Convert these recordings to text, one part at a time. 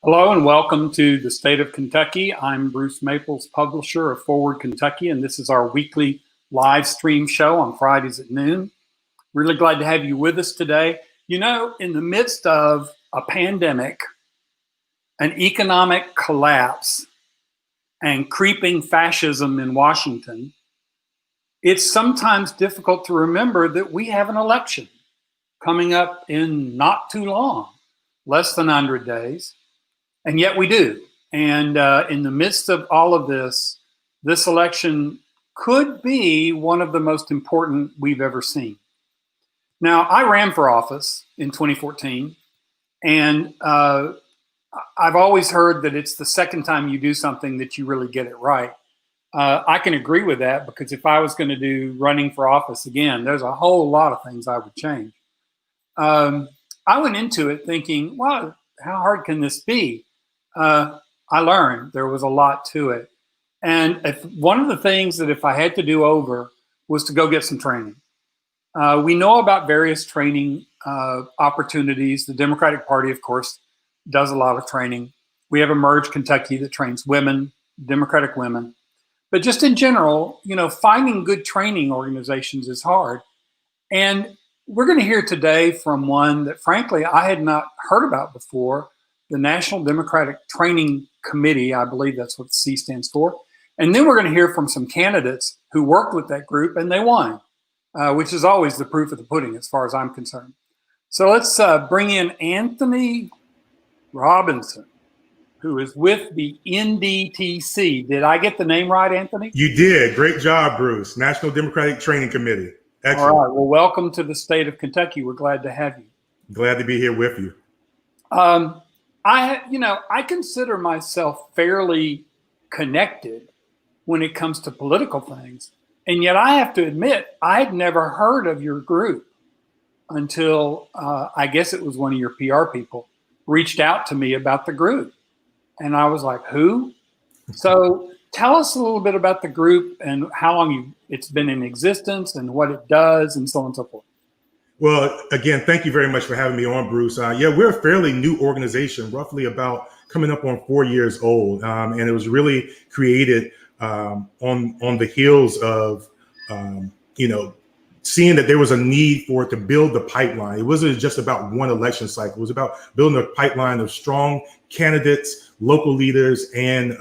Hello and welcome to the state of Kentucky. I'm Bruce Maples, publisher of Forward Kentucky, and this is our weekly live stream show on Fridays at noon. Really glad to have you with us today. You know, in the midst of a pandemic, an economic collapse, and creeping fascism in Washington, it's sometimes difficult to remember that we have an election coming up in not too long, less than 100 days. And yet we do. And in the midst of all of this, this election could be one of the most important we've ever seen. Now, I ran for office in 2014, and I've always heard that it's the second time you do something that you really get it right. I can agree with that, because if I was going to do running for office again, there's a whole lot of things I would change. I went into it thinking, well, how hard can this be? I learned there was a lot to it. And one of the things that if I had to do over was to go get some training. We know about various training opportunities. The Democratic Party, of course, does a lot of training. We have Emerge Kentucky that trains women, Democratic women. But just in general, you know, finding good training organizations is hard. And we're going to hear today from one that, frankly, I had not heard about before, the National Democratic Training Committee. I believe that's what C stands for. And then we're going to hear from some candidates who worked with that group and they won, which is always the proof of the pudding as far as I'm concerned. So let's bring in Anthony Robinson, who is with the NDTC. Did I get the name right, Anthony? You did. Great job, Bruce. National Democratic Training Committee. Excellent. All right. Well, welcome to the state of Kentucky. We're glad to have you. Glad to be here with you. I consider myself fairly connected when it comes to political things. And yet I have to admit, I had never heard of your group until I guess it was one of your PR people reached out to me about the group. And I was like, who? So tell us a little bit about the group and how long it's been in existence and what it does and so on and so forth. Well, again, thank you very much for having me on, Bruce. We're a fairly new organization, roughly about coming up on 4 years old. And it was really created on the heels of, seeing that there was a need for it to build the pipeline. It wasn't just about one election cycle. It was about building a pipeline of strong candidates, local leaders, and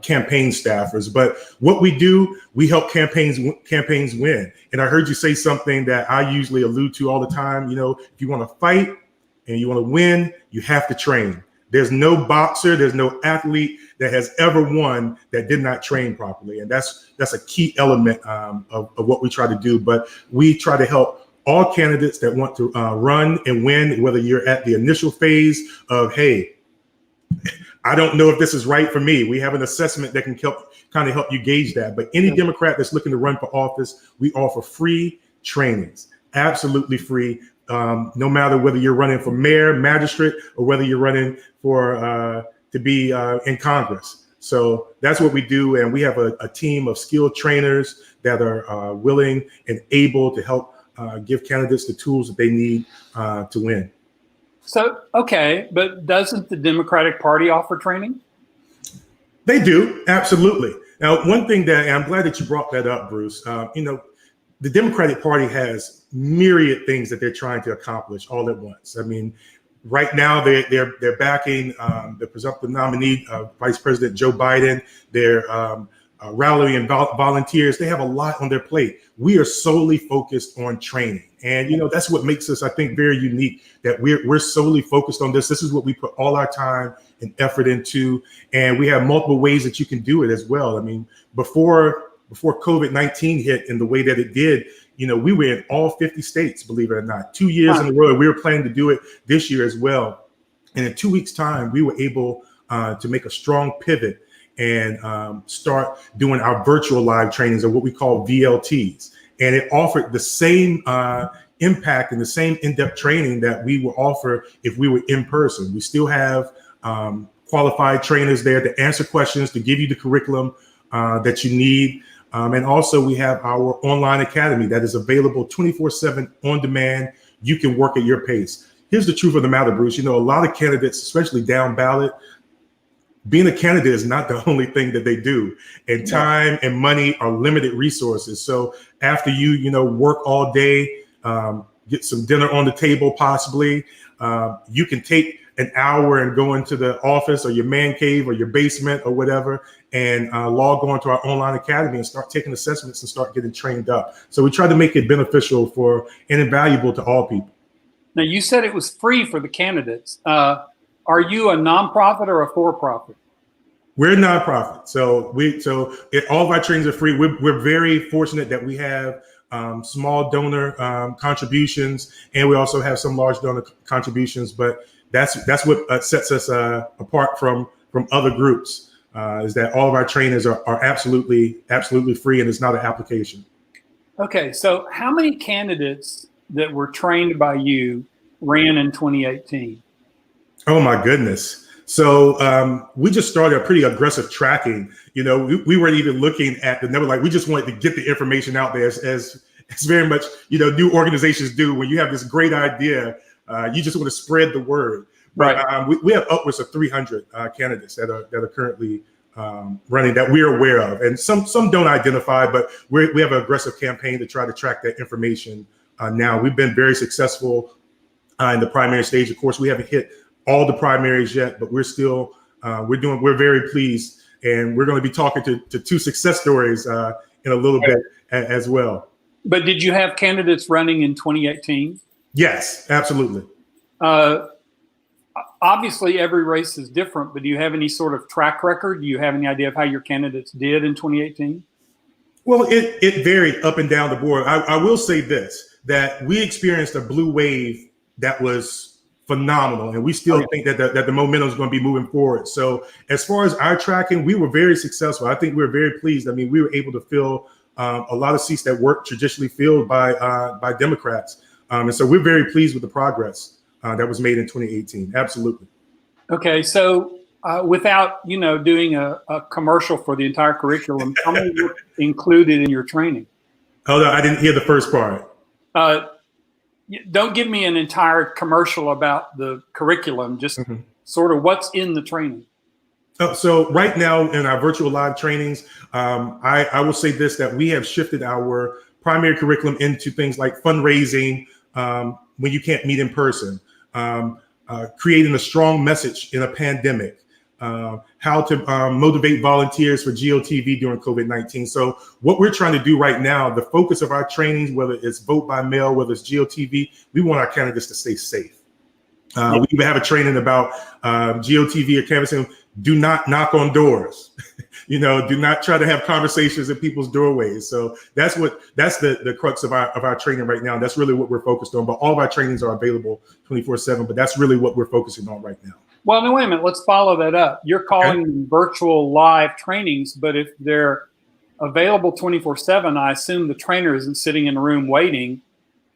campaign staffers. But what we do, we help campaigns win. And I heard you say something that I usually allude to all the time. You know, if you want to fight and you want to win, you have to train. There's no boxer, there's no athlete that has ever won that did not train properly. And that's a key element of what we try to do. But we try to help all candidates that want to run and win, whether you're at the initial phase of, hey, I don't know if this is right for me. We have an assessment that can help you gauge that. But any Democrat that's looking to run for office, we offer free trainings, absolutely free, no matter whether you're running for mayor, magistrate, or whether you're running for to be in Congress. So that's what we do. And we have a team of skilled trainers that are willing and able to help give candidates the tools that they need to win. So, okay, but doesn't the Democratic Party offer training? They do, absolutely. Now, one thing and I'm glad that you brought that up, Bruce. The Democratic Party has myriad things that they're trying to accomplish all at once. I mean, right now they're backing the presumptive nominee, Vice President Joe Biden. They're rallying volunteers. They have a lot on their plate. We are solely focused on training. And, that's what makes us, I think, very unique, that we're solely focused on this. This is what we put all our time and effort into. And we have multiple ways that you can do it as well. I mean, before COVID-19 hit in the way that it did, we were in all 50 states, believe it or not, 2 years in a row. We were planning to do it this year as well. And in 2 weeks' time, we were able to make a strong pivot and start doing our virtual live trainings, or what we call VLTs. And it offered the same impact and the same in-depth training that we would offer if we were in person. We still have qualified trainers there to answer questions, to give you the curriculum that you need. And also we have our online academy that is available 24/7 on demand. You can work at your pace. here's the truth of the matter, Bruce. You know, a lot of candidates, especially down ballot, being a candidate is not the only thing that they do, and time and money are limited resources. So after you work all day, get some dinner on the table, possibly, you can take an hour and go into the office or your man cave or your basement or whatever, and log on to our online academy and start taking assessments and start getting trained up. So we try to make it beneficial for and invaluable to all people. Now, you said it was free for the candidates. Are you a nonprofit or a for-profit? We're a nonprofit, so all of our trainings are free. We're very fortunate that we have small donor contributions, and we also have some large donor contributions. But that's what sets us apart from other groups, is that all of our trainings are absolutely free, and it's not an application. Okay, so how many candidates that were trained by you ran in 2018? Oh my goodness. So we just started a pretty aggressive tracking. You know, we weren't even looking at the number. Like, we just wanted to get the information out there as very much, new organizations do. When you have this great idea, you just want to spread the word. But Right. we have upwards of 300 candidates that are currently running that we're aware of. And some don't identify, but we have an aggressive campaign to try to track that information now. We've been very successful in the primary stage. Of course, we haven't hit all the primaries yet, but we're still we're very pleased, and we're going to be talking to two success stories in a little bit as well. But did you have candidates running in 2018? Yes, absolutely. Obviously, every race is different, but do you have any sort of track record? Do you have any idea of how your candidates did in 2018? Well, it varied up and down the board. I will say this, that we experienced a blue wave that was phenomenal, and we still think that the momentum is going to be moving forward. So as far as our tracking, we were very successful. I think we were very pleased. I mean, we were able to fill a lot of seats that weren't traditionally filled by Democrats, and so we're very pleased with the progress that was made in 2018. Absolutely. Okay, so without doing a commercial for the entire curriculum, how many were included in your training? Hold on, I didn't hear the first part. Don't give me an entire commercial about the curriculum, just sort of what's in the training. So right now in our virtual live trainings, I will say this, that we have shifted our primary curriculum into things like fundraising when you can't meet in person, creating a strong message in a pandemic, how to motivate volunteers for GOTV during COVID-19. So what we're trying to do right now, the focus of our trainings, whether it's vote by mail, whether it's GOTV, we want our candidates to stay safe. We even have a training about GOTV or canvassing. Do not knock on doors. Do not try to have conversations at people's doorways. So that's the crux of our training right now. That's really what we're focused on. But all of our trainings are available 24/7. But that's really what we're focusing on right now. Well, no, wait a minute. Let's follow that up. You're calling them virtual live trainings, but if they're available 24/7, I assume the trainer isn't sitting in a room waiting.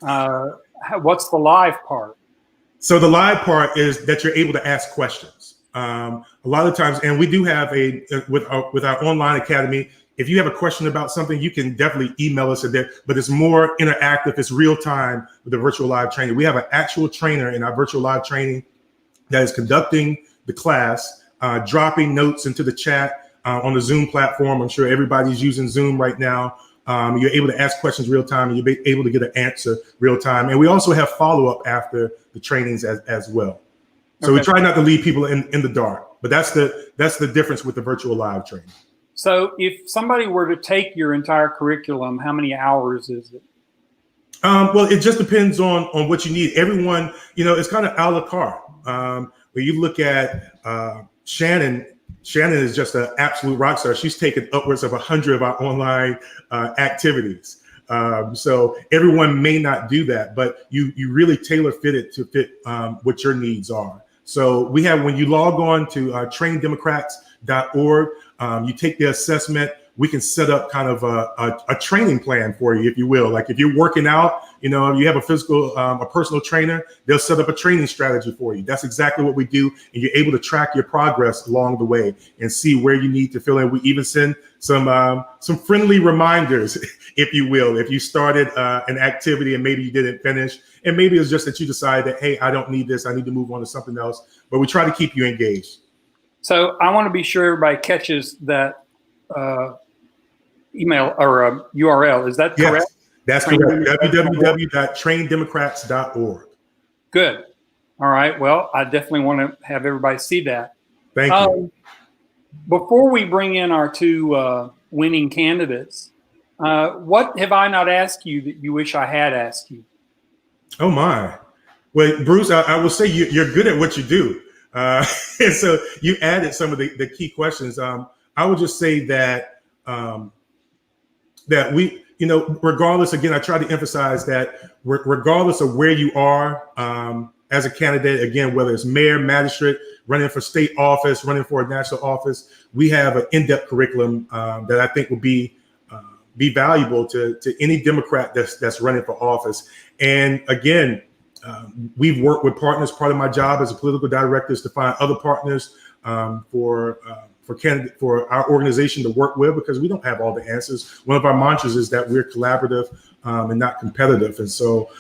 What's the live part? So the live part is that you're able to ask questions. A lot of times, and we do have with our online academy, if you have a question about something, you can definitely email us there, but it's more interactive. It's real time with the virtual live training. We have an actual trainer in our virtual live training that is conducting the class, dropping notes into the chat on the Zoom platform. I'm sure everybody's using Zoom right now. You're able to ask questions real time, and you're able to get an answer real time. And we also have follow-up after the trainings as well. So we try not to leave people in the dark, but that's the difference with the virtual live training. So if somebody were to take your entire curriculum, how many hours is it? Well, it just depends on what you need. Everyone, it's kind of a la carte. When you look at Shannon is just an absolute rock star. She's taken upwards of 100 of our online activities. So everyone may not do that, but you really tailor fit it to fit what your needs are. So we have, when you log on to traindemocrats.org, you take the assessment. we can set up kind of a training plan for you, if you will. Like if you're working out, you have a personal trainer, they'll set up a training strategy for you. That's exactly what we do. And you're able to track your progress along the way and see where you need to fill in. We even send some friendly reminders, if you will, if you started an activity and maybe you didn't finish. And maybe it's just that you decided that, hey, I don't need this. I need to move on to something else. But we try to keep you engaged. So I want to be sure everybody catches that email or URL. Is that correct? Yes, that's correct. www.traindemocrats.org. Good. All right. Well, I definitely want to have everybody see that. Thank you. Before we bring in our two winning candidates, what have I not asked you that you wish I had asked you? Oh, my. Well, Bruce, I will say you're good at what you do. And so you added some of the key questions. I would just say that that we, regardless, again, I try to emphasize that regardless of where you are as a candidate, again, whether it's mayor, magistrate, running for state office, running for a national office, we have an in-depth curriculum that I think will be valuable to any Democrat that's running for office. And again, we've worked with partners. Part of my job as a political director is to find other partners for our organization to work with, because we don't have all the answers. One of our mantras is that we're collaborative and not competitive. And so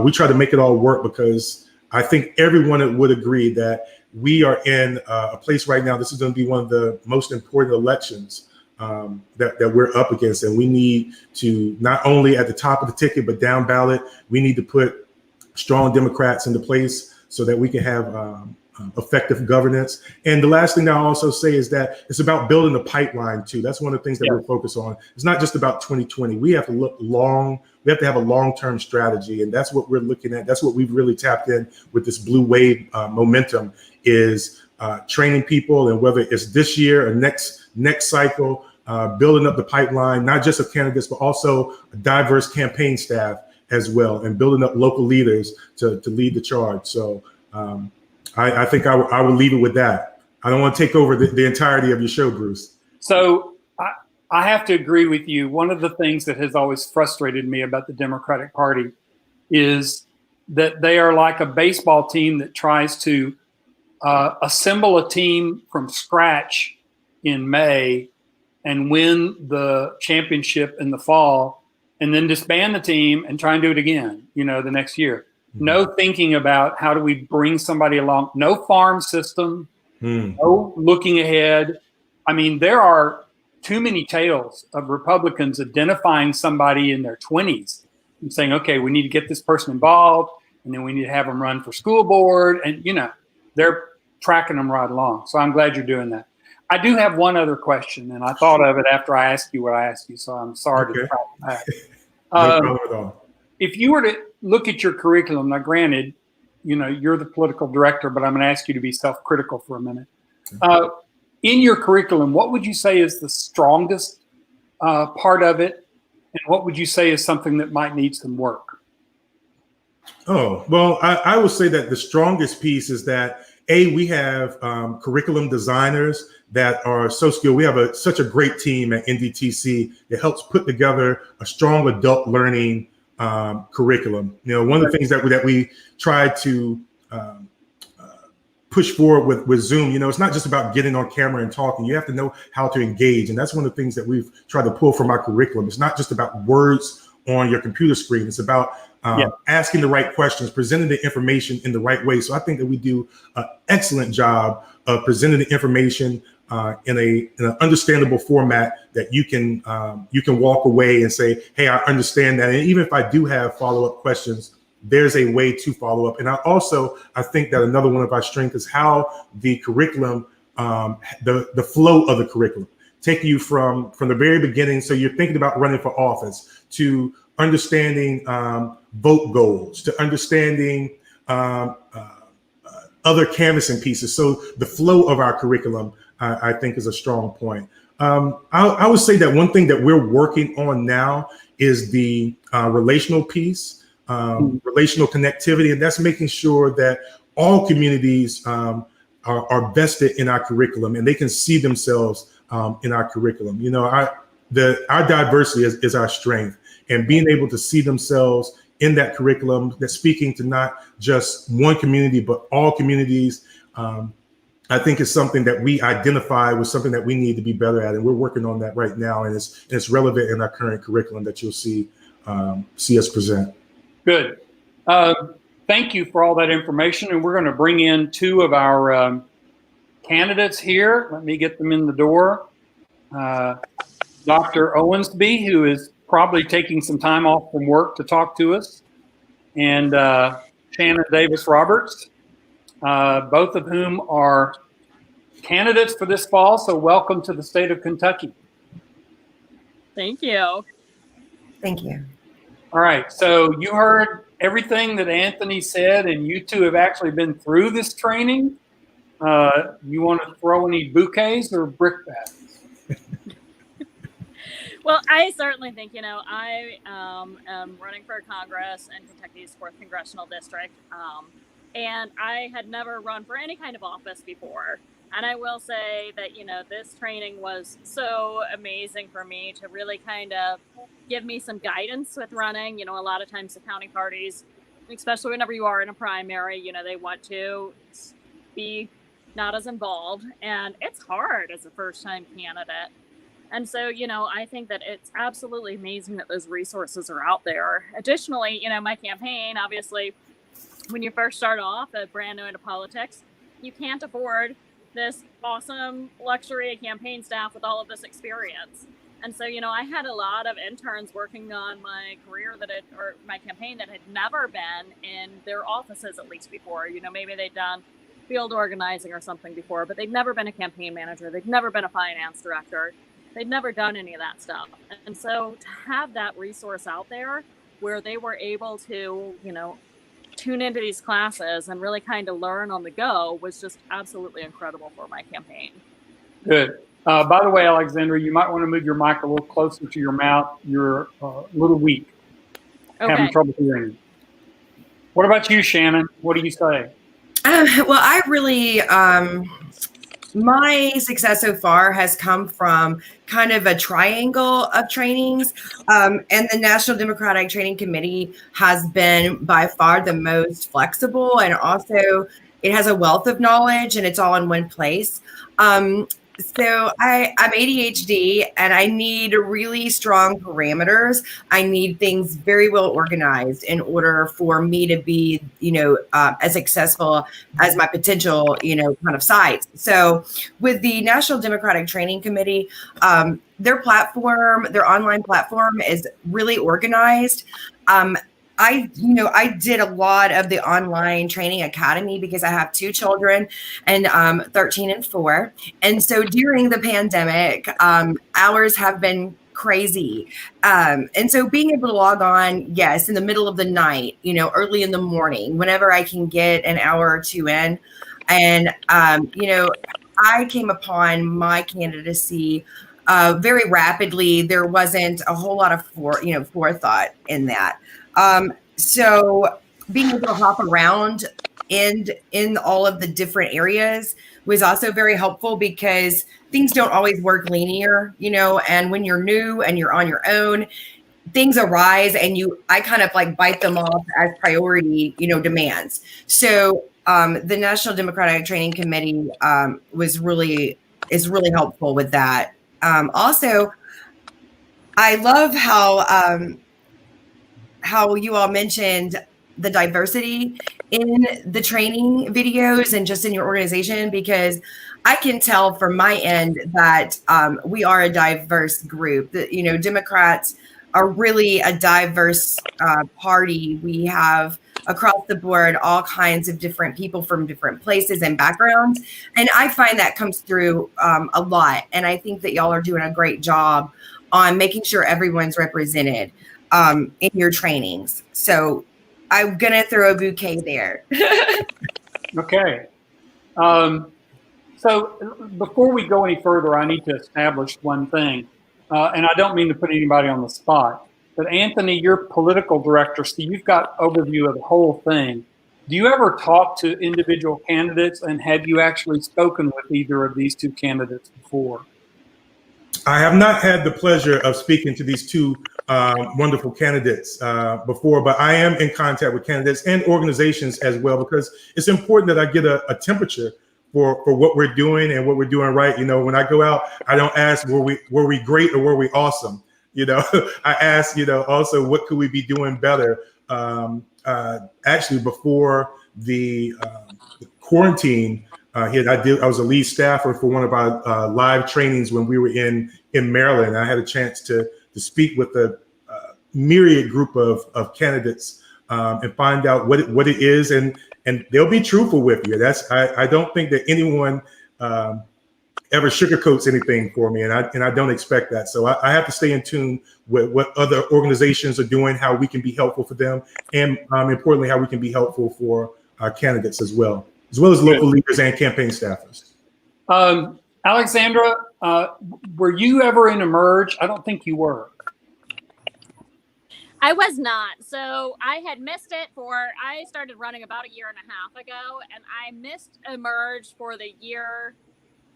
we try to make it all work, because I think everyone would agree that we are in a place right now. This is going to be one of the most important elections that we're up against. And we need to, not only at the top of the ticket, but down ballot, we need to put strong Democrats into place so that we can have effective governance. And the last thing I'll also say is that it's about building a pipeline too. That's one of the things that we're focused on. It's not just about 2020. We have to look long. We have to have a long-term strategy. And that's what we're looking at. That's what we've really tapped in with this blue wave momentum, is training people. And whether it's this year or next cycle, building up the pipeline, not just of candidates, but also a diverse campaign staff as well, and building up local leaders to lead the charge. So I think I will leave it with that. I don't want to take over the entirety of your show, Bruce. So I have to agree with you. One of the things that has always frustrated me about the Democratic Party is that they are like a baseball team that tries to assemble a team from scratch in May and win the championship in the fall, and then disband the team and try and do it again, the next year. Mm-hmm. No thinking about how do we bring somebody along. No farm system, no looking ahead. I mean, there are too many tales of Republicans identifying somebody in their 20s and saying, okay, we need to get this person involved, and then we need to have them run for school board. And, they're tracking them right along. So I'm glad you're doing that. I do have one other question, and I thought of it after I asked you what I asked you, so I'm sorry to track back. No problem at all. If you were to look at your curriculum, now granted, you're the political director, but I'm going to ask you to be self-critical for a minute. In your curriculum, what would you say is the strongest part of it, and what would you say is something that might need some work? Oh, well, I would say that the strongest piece is that, we have curriculum designers that are so skilled. We have such a great team at NDTC that helps put together a strong adult learning curriculum. One of the things that we try to push forward with Zoom, it's not just about getting on camera and talking. You have to know how to engage. And that's one of the things that we've tried to pull from our curriculum. It's not just about words on your computer screen. It's about asking the right questions, presenting the information in the right way. So I think that we do an excellent job of presenting the information in an understandable format that you can walk away and say, hey, I understand that. And even if I do have follow-up questions, there's a way to follow up. And I think that another one of our strengths is how the curriculum, the flow of the curriculum, take you from the very beginning. So you're thinking about running for office, to understanding vote goals, to understanding other canvassing pieces. So the flow of our curriculum, I think, is a strong point. I would say that one thing that we're working on now is the relational piece, relational connectivity, and that's making sure that all communities are vested in our curriculum and they can see themselves in our curriculum. our diversity is our strength, and being able to see themselves in that curriculum that's speaking to not just one community, but all communities, I think is something that we identify with, something that we need to be better at. And we're working on that right now. And it's relevant in our current curriculum that you'll see us present. Good. Thank you for all that information. And we're going to bring in two of our candidates here. Let me get them in the door. Dr. Owensby, who is probably taking some time off from work to talk to us, and Shannon Davis Roberts, both of whom are candidates for this fall. So welcome to the state of Kentucky. Thank you. Thank you. All right. So you heard everything that Anthony said, and you two have actually been through this training. You want to throw any bouquets or brickbats? Well, I certainly think, I am running for Congress in Kentucky's 4th Congressional District, and I had never run for any kind of office before. And I will say that, this training was so amazing for me to really kind of give me some guidance with running. A lot of times the county parties, especially whenever you are in a primary, they want to be not as involved. And it's hard as a first-time candidate. And so, I think that it's absolutely amazing that those resources are out there. Additionally, my campaign, obviously, when you first start off brand new into politics, you can't afford this awesome luxury campaign staff with all of this experience. And so, I had a lot of interns working on my career or my campaign that had never been in their offices, at least before. Maybe they'd done field organizing or something before, but they'd never been a campaign manager. They'd never been a finance director. They'd never done any of that stuff. And so to have that resource out there where they were able to, tune into these classes and really kind of learn on the go was just absolutely incredible for my campaign. Good. By the way, Alexandra, you might want to move your mic a little closer to your mouth. You're a little weak. Okay. Having trouble hearing you. What about you, Shannon? What do you say? Well, I really, my success so far has come from kind of a triangle of trainings. And the National Democratic Training Committee has been by far the most flexible, and also it has a wealth of knowledge and it's all in one place. So I'm ADHD and I need really strong parameters. I need things very well organized in order for me to be, as successful as my potential, kind of sites. So with the National Democratic Training Committee, their online platform is really organized. I did a lot of the online training academy because I have 2 children and 13 and 4. And so during the pandemic, hours have been crazy. And so being able to log on, yes, in the middle of the night, early in the morning, whenever I can get an hour or 2 in. And, I came upon my candidacy very rapidly. There wasn't a whole lot of forethought in that. So being able to hop around in all of the different areas was also very helpful because things don't always work linear, and when you're new and you're on your own, things arise and I kind of like bite them off as priority, demands. So the National Democratic Training Committee is really helpful with that. Also, I love how you all mentioned the diversity in the training videos and just in your organization, because I can tell from my end that we are a diverse group. That Democrats are really a diverse party. We have across the board all kinds of different people from different places and backgrounds, and I find that comes through a lot. And I think that y'all are doing a great job on making sure everyone's represented in your trainings. So I'm going to throw a bouquet there. Okay. So before we go any further, I need to establish one thing. And I don't mean to put anybody on the spot, but Anthony, you're political director, so you've got overview of the whole thing. Do you ever talk to individual candidates, and have you actually spoken with either of these 2 candidates before? I have not had the pleasure of speaking to these two wonderful candidates before, but I am in contact with candidates and organizations as well, because it's important that I get a temperature for what we're doing and what we're doing right. You know, when I go out, I don't ask were we great or were we awesome. You know, I ask, you know, also what could we be doing better. Actually, before the quarantine hit, I was a lead staffer for one of our live trainings when we were in Maryland. I had a chance to speak with a myriad group of candidates and find out what it is, and they'll be truthful with you. I don't think that anyone ever sugarcoats anything for me, and I don't expect that. So I have to stay in tune with what other organizations are doing, how we can be helpful for them, and importantly, how we can be helpful for our candidates as well as local leaders and campaign staffers. Alexandra, were you ever in Emerge? I don't think you were. I was not. So I had missed it I started running about 1.5 years ago, and I missed Emerge for the year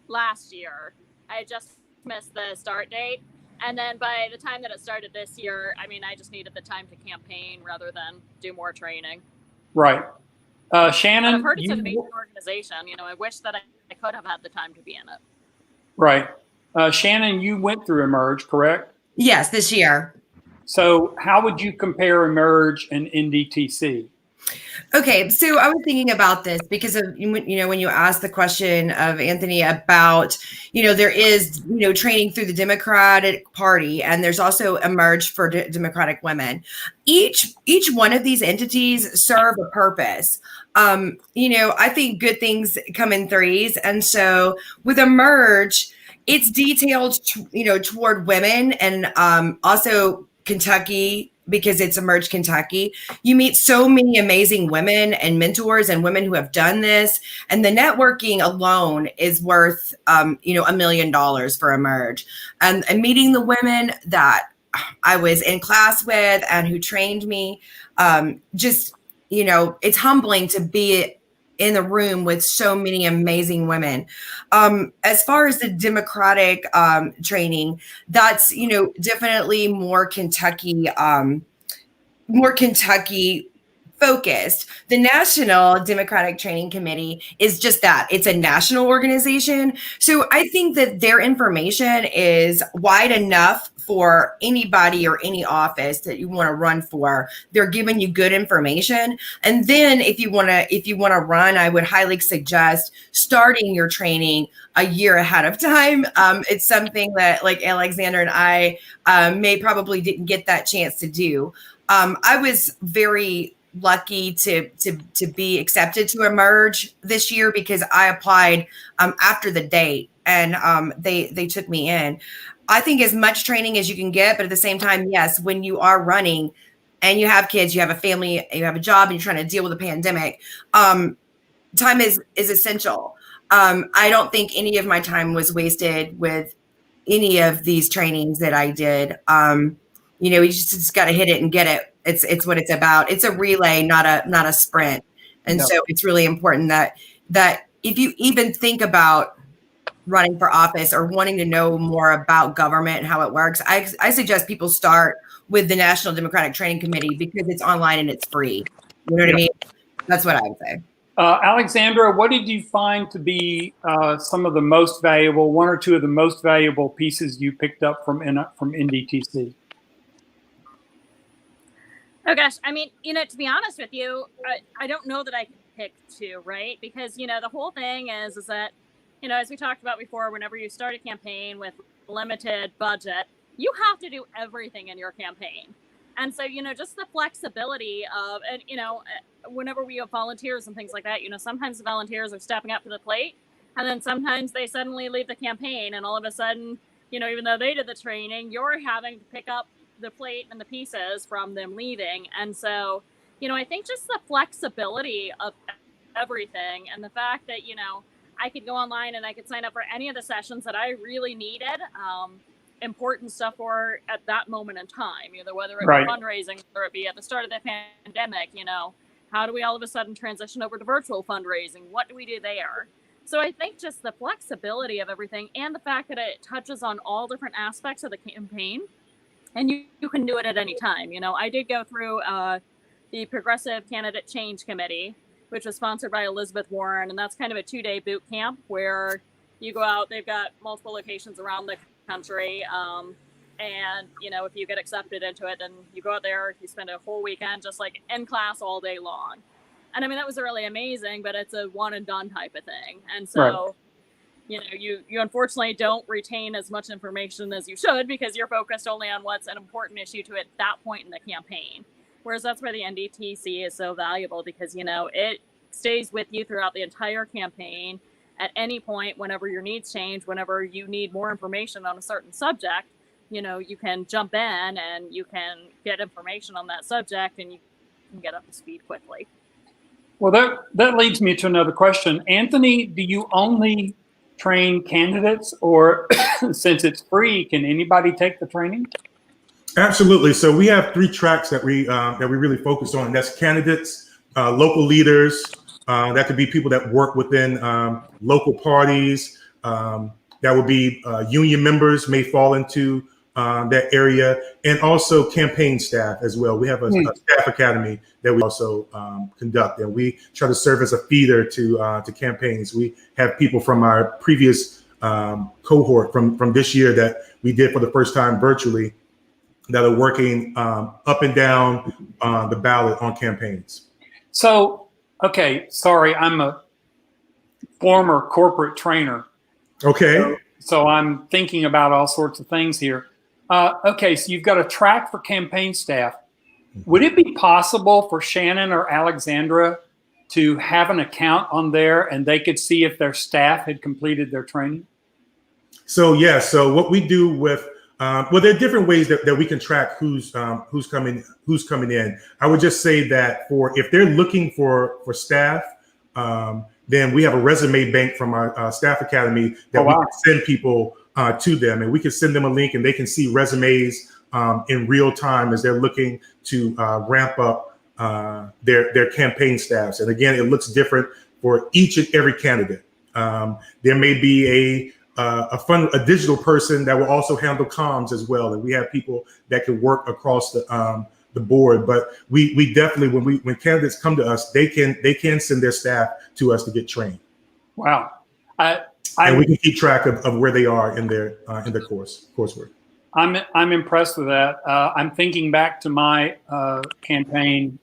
last year. I just missed the start date. And then by the time that it started this year, I mean, I just needed the time to campaign rather than do more training. Right. Shannon, I've heard it's an amazing organization. You know, I wish that I could have had the time to be in it. Right. Shannon, you went through Emerge, correct? Yes, this year. So how would you compare Emerge and NDTC? Okay, so I was thinking about this because of, you know, when you asked the question of Anthony about, you know, there is, you know, training through the Democratic Party, and there's also Emerge for Democratic Women. Each one of these entities serve a purpose. You know, I think good things come in threes, and so with Emerge, it's detailed, you know, toward women, and also Kentucky, because it's Emerge Kentucky. You meet so many amazing women and mentors and women who have done this. And the networking alone is worth, you know, $1 million for Emerge. And meeting the women that I was in class with and who trained me, just, you know, it's humbling to be in the room with so many amazing women. As far as the Democratic training, that's, you know, definitely more Kentucky focused. The National Democratic Training Committee is just that. It's a national organization. So I think that their information is wide enough for anybody or any office that you want to run for. They're giving you good information. And then if you want to run, I would highly suggest starting your training a year ahead of time. It's something that, like Alexander and I may probably didn't get that chance to do. I was very lucky to be accepted to Emerge this year because I applied after the date, and they took me in. I think as much training as you can get, but at the same time, yes, when you are running and you have kids, you have a family, you have a job, and you're trying to deal with a pandemic, time is essential. I don't think any of my time was wasted with any of these trainings that I did. You know, you just got to hit it and get it. It's what it's about. It's a relay, not a sprint. And so it's really important that if you even think about running for office or wanting to know more about government and how it works, I suggest people start with the National Democratic Training Committee because it's online and it's free. You know what I mean? That's what I would say. Alexandra, what did you find to be some of the most valuable, one or two of the most valuable pieces you picked up from NDTC? Oh gosh, I mean, you know, to be honest with you, I don't know that I can pick two, right? Because, you know, the whole thing is that, you know, as we talked about before, whenever you start a campaign with limited budget, you have to do everything in your campaign. And so, you know, just the flexibility of, and, you know, whenever we have volunteers and things like that, you know, sometimes the volunteers are stepping up to the plate, and then sometimes they suddenly leave the campaign, and all of a sudden, you know, even though they did the training, you're having to pick up the plate and the pieces from them leaving. And so, you know, I think just the flexibility of everything, and the fact that, you know, I could go online and I could sign up for any of the sessions that I really needed important stuff for at that moment in time, either whether it be fundraising or it be at the start of the pandemic, you know, how do we all of a sudden transition over to virtual fundraising? What do we do there? So I think just the flexibility of everything and the fact that it touches on all different aspects of the campaign, and you can do it at any time. I did go through the Progressive Candidate Change Committee, which was sponsored by Elizabeth Warren, and that's kind of a 2-day boot camp where you go out. They've got multiple locations around the country, and if you get accepted into it, then you go out there. You spend a whole weekend just like in class all day long. And I mean, that was really amazing, but it's a one and done type of thing. And so, you unfortunately don't retain as much information as you should because you're focused only on what's an important issue to at that point in the campaign. Whereas that's where the NDTC is so valuable because, it stays with you throughout the entire campaign at any point, whenever your needs change, whenever you need more information on a certain subject, you can jump in and you can get information on that subject and you can get up to speed quickly. Well, that leads me to another question. Anthony, do you only train candidates, or since it's free, can anybody take the training? Absolutely. So we have 3 tracks that we really focus on. That's candidates, local leaders. That could be people that work within local parties. That would be union members may fall into that area, and also campaign staff as well. We have a staff academy that we also conduct, and we try to serve as a feeder to campaigns. We have people from our previous cohort from this year that we did for the first time virtually that are working up and down the ballot on campaigns. So, okay, sorry, I'm a former corporate trainer. Okay. So I'm thinking about all sorts of things here. Okay, so you've got a track for campaign staff. Would it be possible for Shannon or Alexandra to have an account on there and they could see if their staff had completed their training? So, yeah, so what we do with, well, there are different ways that we can track who's coming in. I would just say that if they're looking for staff, then we have a resume bank from our staff academy that we can send people to them, and we can send them a link and they can see resumes in real time as they're looking to ramp up their campaign staffs. And again, it looks different for each and every candidate. There may be a digital person that will also handle comms as well, and we have people that can work across the board. But we definitely, when candidates come to us, they can send their staff to us to get trained. Wow. And we can keep track of where they are in their coursework. I'm impressed with that. I'm thinking back to my campaign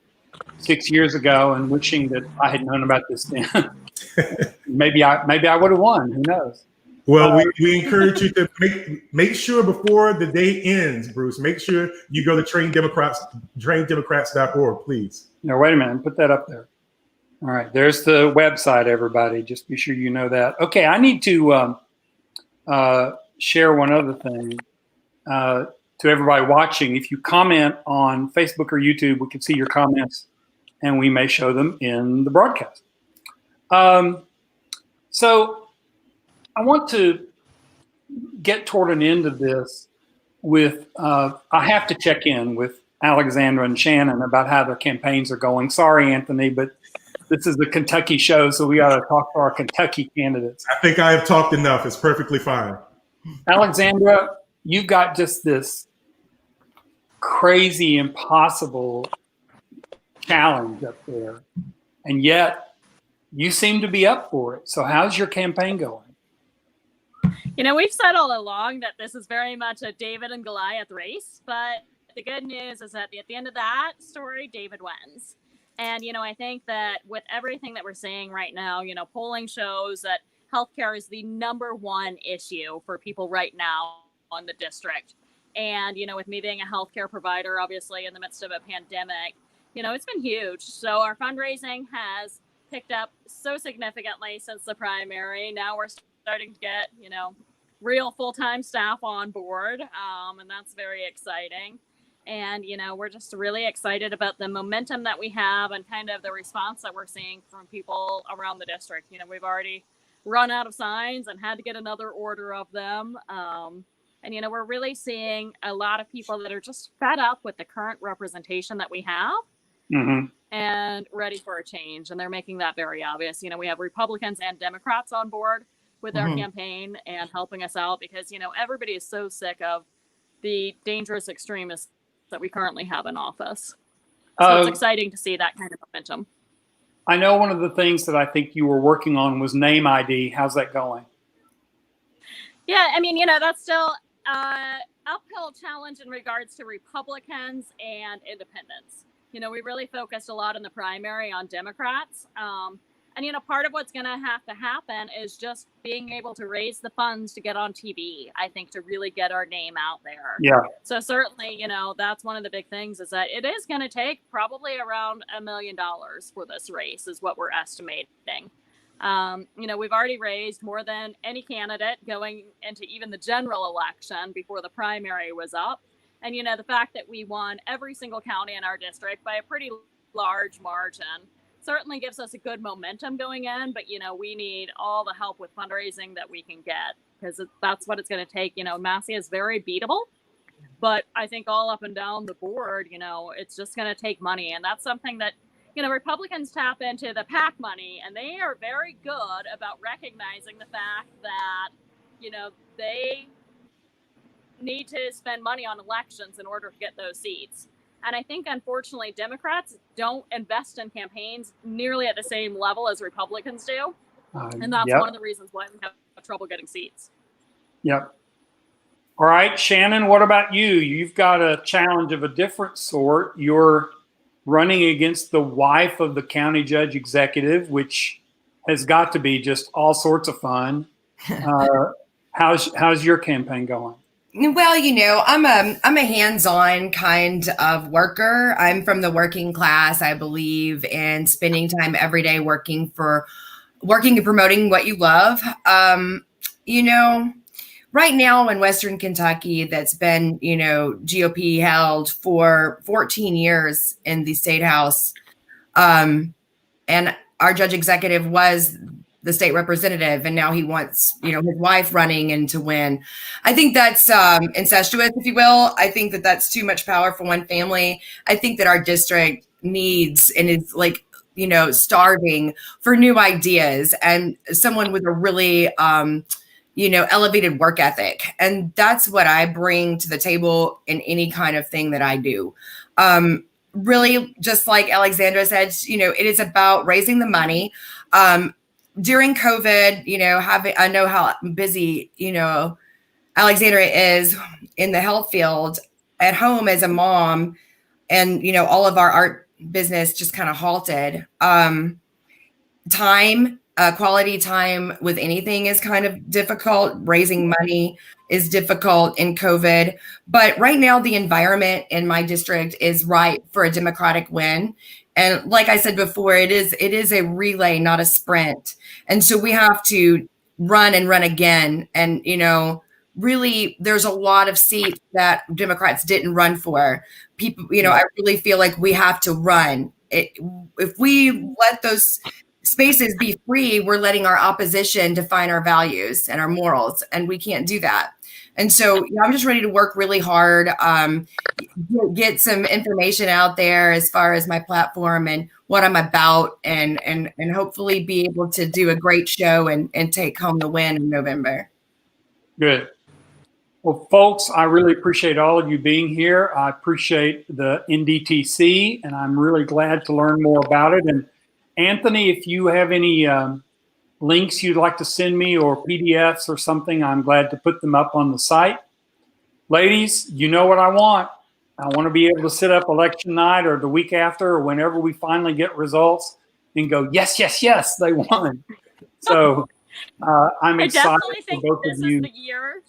6 years ago and wishing that I had known about this then. maybe I would have won. Who knows? Well, we encourage you to make sure before the day ends, Bruce. Make sure you go to traindemocrats.org, please. No, wait a minute. Put that up there. All right, there's the website, everybody. Just be sure you know that. Okay, I need to share one other thing to everybody watching. If you comment on Facebook or YouTube, we can see your comments, and we may show them in the broadcast. So I want to get toward an end of this with, I have to check in with Alexandra and Shannon about how their campaigns are going. Sorry, Anthony, but this is the Kentucky show, so we got to talk to our Kentucky candidates. I think I have talked enough. It's perfectly fine. Alexandra, you've got just this crazy, impossible challenge up there, and yet you seem to be up for it. So how's your campaign going? We've said all along that this is very much a David and Goliath race, but the good news is that at the end of that story, David wins. And, I think that with everything that we're seeing right now, polling shows that healthcare is the #1 issue for people right now on the district. And, with me being a healthcare provider, obviously in the midst of a pandemic, it's been huge. So our fundraising has picked up so significantly since the primary. Now we're starting to get, real full-time staff on board. And that's very exciting. And, we're just really excited about the momentum that we have and kind of the response that we're seeing from people around the district. We've already run out of signs and had to get another order of them. And, we're really seeing a lot of people that are just fed up with the current representation that we have. and ready for a change. And they're making that very obvious. We have Republicans and Democrats on board with our campaign and helping us out because, everybody is so sick of the dangerous extremists that we currently have in office. So it's exciting to see that kind of momentum. I know one of the things that I think you were working on was name ID. How's that going? Yeah, that's still uphill challenge in regards to Republicans and independents. We really focused a lot in the primary on Democrats. And, part of what's going to happen is just being able to raise the funds to get on TV, I think, to really get our name out there. Yeah. So certainly, that's one of the big things is that it is going to take probably around $1 million for this race is what we're estimating. We've already raised more than any candidate going into even the general election before the primary was up. And, the fact that we won every single county in our district by a pretty large margin certainly gives us a good momentum going in. But, we need all the help with fundraising that we can get because that's what it's going to take. Massey is very beatable. But I think all up and down the board, it's just going to take money. And that's something that, Republicans tap into the PAC money, and they are very good about recognizing the fact that, they need to spend money on elections in order to get those seats. And I think, unfortunately, Democrats don't invest in campaigns nearly at the same level as Republicans do. And that's one of the reasons why we have trouble getting seats. Yep. All right, Shannon, what about you? You've got a challenge of a different sort. You're running against the wife of the county judge executive, which has got to be just all sorts of fun. How's your campaign going? Well, I'm a hands-on kind of worker. I'm from the working class. I believe in spending time every day working and promoting what you love. Right now in Western Kentucky, that's been, GOP held for 14 years in the state house. And our judge executive was the state representative, and now he wants, his wife running and to win. I think that's incestuous, if you will. I think that that's too much power for one family. I think that our district needs and is starving for new ideas and someone with a really, elevated work ethic. And that's what I bring to the table in any kind of thing that I do. Really, just like Alexandra said, it is about raising the money. During COVID, I know how busy, Alexandra is in the health field at home as a mom, and, all of our art business just kind of halted. Quality time with anything is kind of difficult. Raising money is difficult in COVID. But right now, the environment in my district is ripe for a Democratic win. And like I said before, it is a relay, not a sprint. And so we have to run and run again. And, really, there's a lot of seats that Democrats didn't run for. People, I really feel like we have to run. If we let those spaces be free, we're letting our opposition define our values and our morals, and we can't do that. And so I'm just ready to work really hard, get some information out there as far as my platform and what I'm about, and hopefully be able to do a great show and take home the win in November. Good. Well, folks, I really appreciate all of you being here. I appreciate the NDTC, and I'm really glad to learn more about it. And Anthony, if you have any links you'd like to send me or PDFs or something, I'm glad to put them up on the site. Ladies, you know what I want. I want to be able to sit up election night or the week after or whenever we finally get results and go, yes, yes, yes, they won. So I'm excited for both of you. Is the year.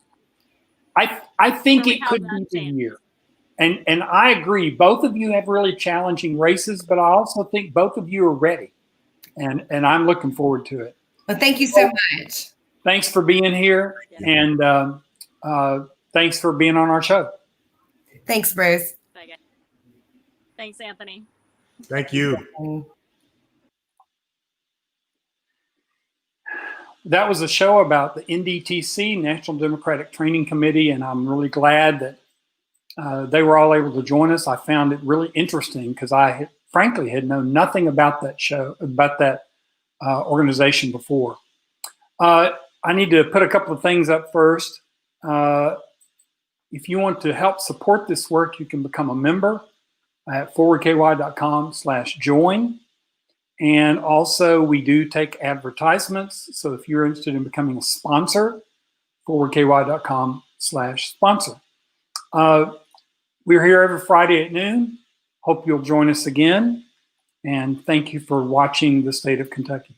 I think it could be the year. And I agree. Both of you have really challenging races, but I also think both of you are ready. And I'm looking forward to it. Well, thank you so much. Thanks for being here. And thanks for being on our show. Thanks, Bruce. Thanks, Anthony. Thank you. That was a show about the NDTC, National Democratic Training Committee, and I'm really glad that they were all able to join us. I found it really interesting because I frankly had known nothing about that show, about that organization before. I need to put a couple of things up first. If you want to help support this work, you can become a member at forwardky.com/join. And also, we do take advertisements. So if you're interested in becoming a sponsor, forwardky.com/sponsor. We're here every Friday at noon. Hope you'll join us again. And thank you for watching the State of Kentucky.